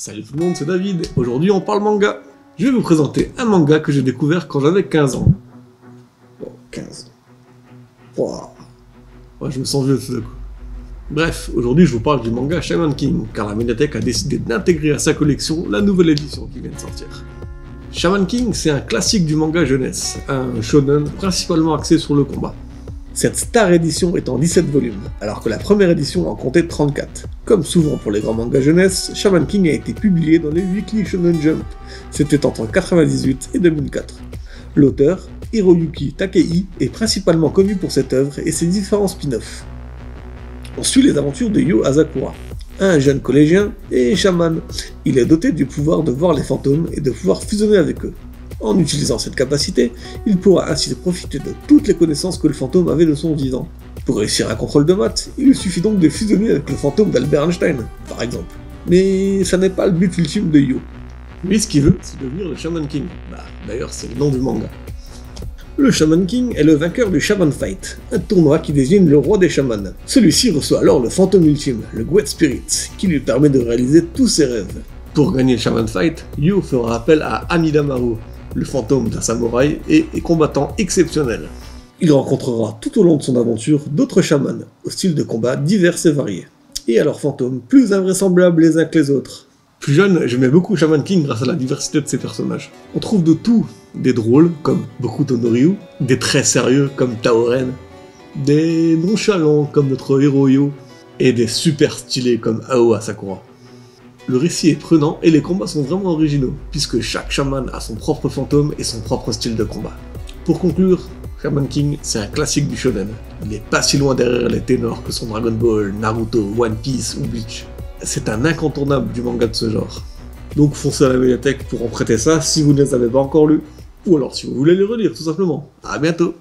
Salut tout le monde, c'est David, aujourd'hui on parle manga. Je vais vous présenter un manga que j'ai découvert quand j'avais 15 ans. Bon, 15 ans. Wow. Ouais, je me sens vieux tout d'un coup. Bref, aujourd'hui je vous parle du manga Shaman King, car la médiathèque a décidé d'intégrer à sa collection la nouvelle édition qui vient de sortir. Shaman King, c'est un classique du manga jeunesse, un shonen principalement axé sur le combat. Cette star édition est en 17 volumes, alors que la première édition en comptait 34. Comme souvent pour les grands mangas jeunesse, Shaman King a été publié dans les Weekly Shonen Jump. C'était entre 1998 et 2004. L'auteur, Hiroyuki Takei, est principalement connu pour cette œuvre et ses différents spin-offs. On suit les aventures de Yo Asakura, un jeune collégien et chaman. Il est doté du pouvoir de voir les fantômes et de pouvoir fusionner avec eux. En utilisant cette capacité, il pourra ainsi profiter de toutes les connaissances que le fantôme avait de son vivant. Pour réussir un contrôle de maths, il lui suffit donc de fusionner avec le fantôme d'Albert Einstein, par exemple. Mais ça n'est pas le but ultime de Yo. Lui, ce qu'il veut, c'est devenir le Shaman King. D'ailleurs, c'est le nom du manga. Le Shaman King est le vainqueur du Shaman Fight, un tournoi qui désigne le roi des chamans. Celui-ci reçoit alors le fantôme ultime, le Great Spirit, qui lui permet de réaliser tous ses rêves. Pour gagner le Shaman Fight, Yo fera appel à Amidamaru, le fantôme d'un samouraï et combattant exceptionnel. Il rencontrera tout au long de son aventure d'autres chamans, au style de combat divers et variés, et à leurs fantômes plus invraisemblables les uns que les autres. Plus jeune, j'aimais beaucoup Shaman King grâce à la diversité de ses personnages. On trouve de tout, des drôles comme Bokuto no Ryu, des très sérieux comme Taoren, des nonchalants comme notre héros Yo, et des super stylés comme Aoa Sakura. Le récit est prenant et les combats sont vraiment originaux, puisque chaque chaman a son propre fantôme et son propre style de combat. Pour conclure, Shaman King, c'est un classique du shonen. Il n'est pas si loin derrière les ténors que sont Dragon Ball, Naruto, One Piece ou Bleach. C'est un incontournable du manga de ce genre. Donc foncez à la médiathèque pour en prêter ça si vous ne les avez pas encore lus, ou alors si vous voulez les relire tout simplement. À bientôt.